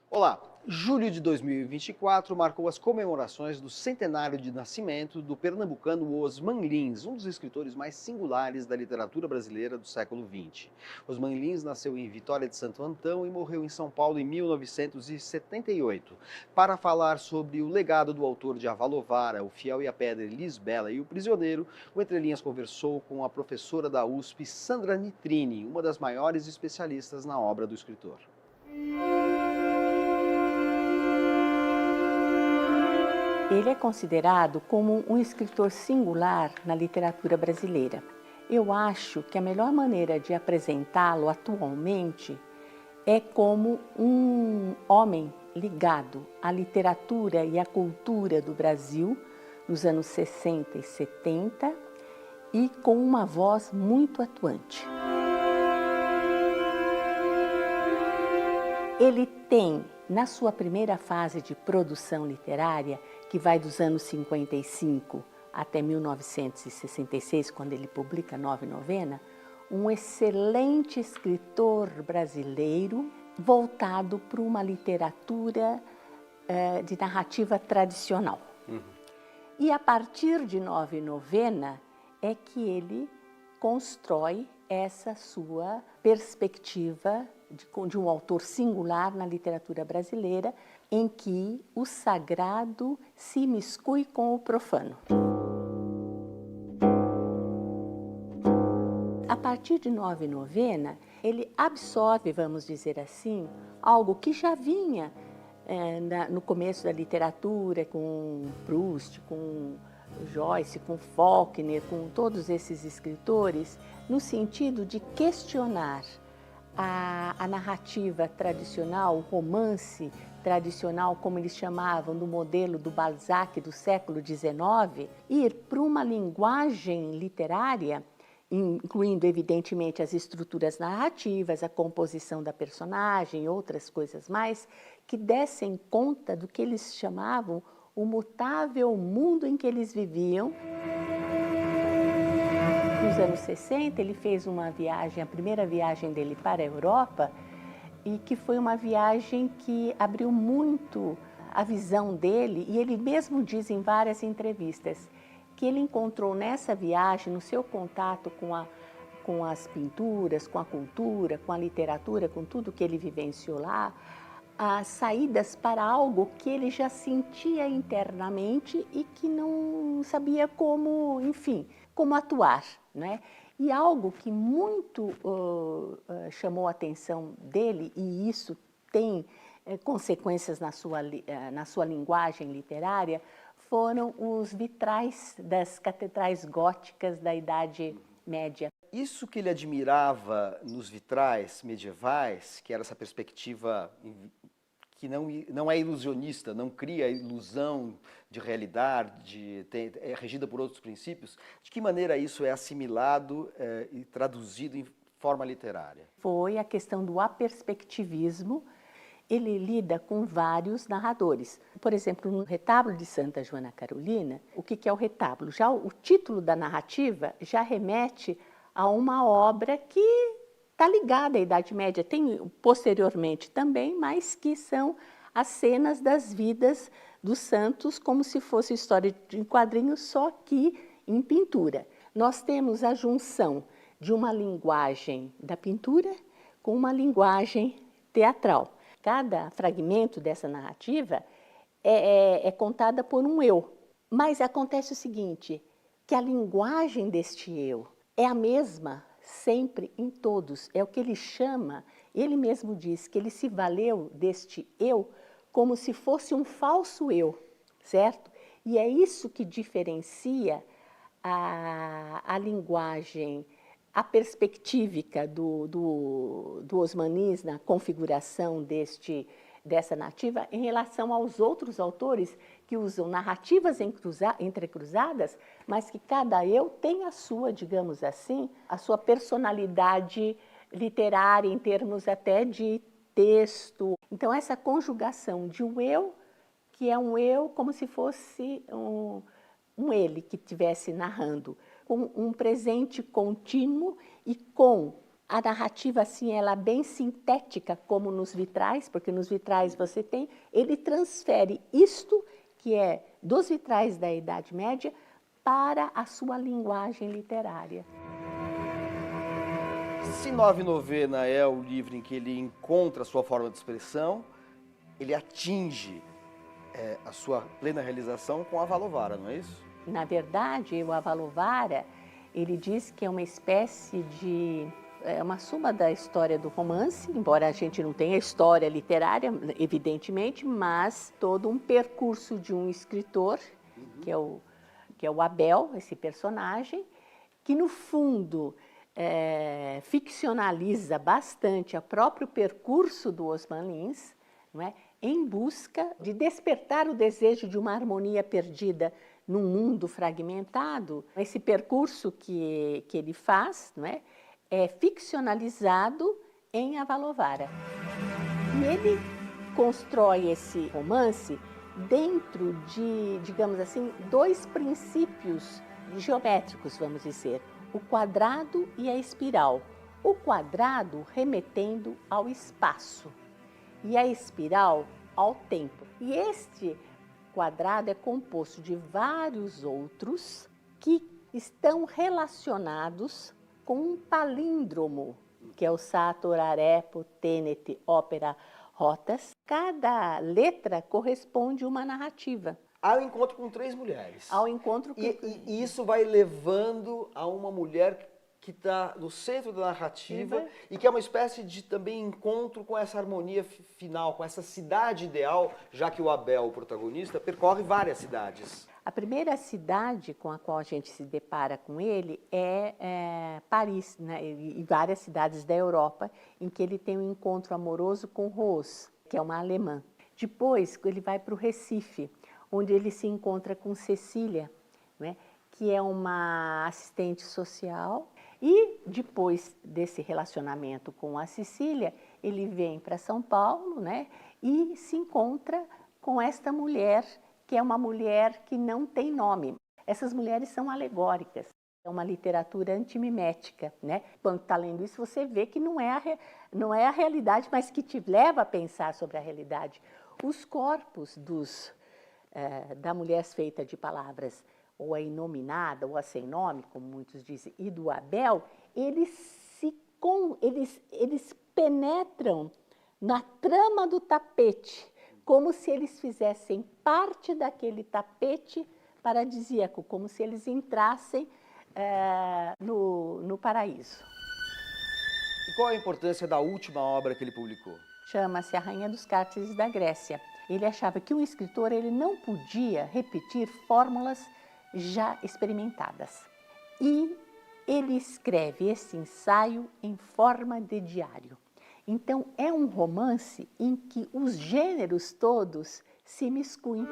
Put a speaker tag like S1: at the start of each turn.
S1: Olá! Julho de 2024 marcou as comemorações do centenário de nascimento do pernambucano Osman Lins, um dos escritores mais singulares da literatura brasileira do século XX. Osman Lins nasceu em Vitória de Santo Antão e morreu em São Paulo em 1978. Para falar sobre o legado do autor de Avalovara, O Fiel e a Pedra, Lisbela e o Prisioneiro, o Entre Linhas conversou com a professora da USP, Sandra Nitrini, uma das maiores especialistas na obra do escritor.
S2: Ele é considerado como um escritor singular na literatura brasileira. Eu acho que a melhor maneira de apresentá-lo atualmente é como um homem ligado à literatura e à cultura do Brasil nos anos 60 e 70 e com uma voz muito atuante. Ele tem, na sua primeira fase de produção literária, que vai dos anos 55 até 1966, quando ele publica Nove Novena, um excelente escritor brasileiro voltado para uma literatura de narrativa tradicional. E a partir de Nove Novena é que ele constrói essa sua perspectiva de um autor singular na literatura brasileira, em que o sagrado se imiscui com o profano. A partir de Nove Novena, ele absorve, vamos dizer assim, algo que já vinha no começo da literatura, com Proust, com Joyce, com Faulkner, com todos esses escritores, no sentido de questionar a narrativa tradicional, o romance tradicional, como eles chamavam, do modelo do Balzac do século XIX, ir para uma linguagem literária, incluindo, evidentemente, as estruturas narrativas, a composição da personagem e outras coisas mais, que dessem conta do que eles chamavam o mutável mundo em que eles viviam. Nos anos 60, ele fez uma viagem, a primeira viagem dele para a Europa, e que foi uma viagem que abriu muito a visão dele, e ele mesmo diz em várias entrevistas que ele encontrou nessa viagem, no seu contato com as pinturas, com a cultura, com a literatura, com tudo que ele vivenciou lá, as saídas para algo que ele já sentia internamente e que não sabia como, enfim, como atuar, né? E algo que muito chamou a atenção dele, e isso tem consequências na sua linguagem literária, foram os vitrais das catedrais góticas da Idade Média.
S1: Isso que ele admirava nos vitrais medievais, que era essa perspectiva que não é ilusionista, não cria ilusão de realidade, é regida por outros princípios, de que maneira isso é assimilado e traduzido em forma literária?
S2: Foi a questão do aperspectivismo. Ele lida com vários narradores. Por exemplo, no Retábulo de Santa Joana Carolina, o que é o retábulo? Já o título da narrativa já remete a uma obra que está ligada à Idade Média. Tem posteriormente também, mas que são as cenas das vidas dos santos, como se fosse história em quadrinhos, só que em pintura. Nós temos a junção de uma linguagem da pintura com uma linguagem teatral. Cada fragmento dessa narrativa é contada por um eu. Mas acontece o seguinte, que a linguagem deste eu é a mesma sempre em todos. É o que ele chama, ele mesmo diz que ele se valeu deste eu como se fosse um falso eu, certo? E é isso que diferencia a linguagem, a perspectívica do Osman Lins na configuração dessa narrativa em relação aos outros autores que usam narrativas entrecruzadas, mas que cada eu tem a sua, digamos assim, a sua personalidade literária em termos até de texto. Então, essa conjugação de um eu, que é um eu como se fosse ele que estivesse narrando com um presente contínuo e com a narrativa, assim, ela bem sintética, como nos vitrais, porque nos vitrais você tem, ele transfere isto, que é dos vitrais da Idade Média, para a sua linguagem literária.
S1: Se Nove Novena é o livro em que ele encontra a sua forma de expressão, ele atinge a sua plena realização com Avalovara, não é isso?
S2: Na verdade, o Avalovara, ele diz que é uma espécie de... É uma suma da história do romance, embora a gente não tenha história literária, evidentemente, mas todo um percurso de um escritor, que é o Abel, esse personagem, que no fundo ficcionaliza bastante o próprio percurso do Osman Lins, não é? Em busca de despertar o desejo de uma harmonia perdida num mundo fragmentado. Esse percurso que ele faz, não é? É ficcionalizado em Avalovara. E ele constrói esse romance dentro de, digamos assim, dois princípios geométricos, vamos dizer, o quadrado e a espiral. O quadrado remetendo ao espaço e a espiral ao tempo. E este quadrado é composto de vários outros que estão relacionados com um palíndromo, que é o Sator, Arepo, Tenet, Ópera, Rotas. Cada letra corresponde a uma narrativa.
S1: Há o encontro com três mulheres.
S2: Ao encontro com...
S1: E isso vai levando a uma mulher que está no centro da narrativa e que é uma espécie de também encontro com essa harmonia final, com essa cidade ideal, já que o Abel, o protagonista, percorre várias cidades.
S2: A primeira cidade com a qual a gente se depara com ele é Paris, né? E várias cidades da Europa, em que ele tem um encontro amoroso com Rose, que é uma alemã. Depois, ele vai para o Recife, onde ele se encontra com Cecília, né? Que é uma assistente social. E depois desse relacionamento com a Cecília, ele vem para São Paulo, né? E se encontra com esta mulher, que é uma mulher que não tem nome. Essas mulheres são alegóricas. É uma literatura antimimética, né? Quando está lendo isso, você vê que não é a realidade, mas que te leva a pensar sobre a realidade. Os corpos da mulher feita de palavras, ou a inominada, ou a sem nome, como muitos dizem, e do Abel, eles penetram na trama do tapete, como se eles fizessem parte daquele tapete paradisíaco, como se eles entrassem no paraíso.
S1: E qual a importância da última obra que ele publicou?
S2: Chama-se A Rainha dos Cárceres da Grécia. Ele achava que um escritor ele não podia repetir fórmulas já experimentadas. E ele escreve esse ensaio em forma de diário. Então, é um romance em que os gêneros todos se miscuem.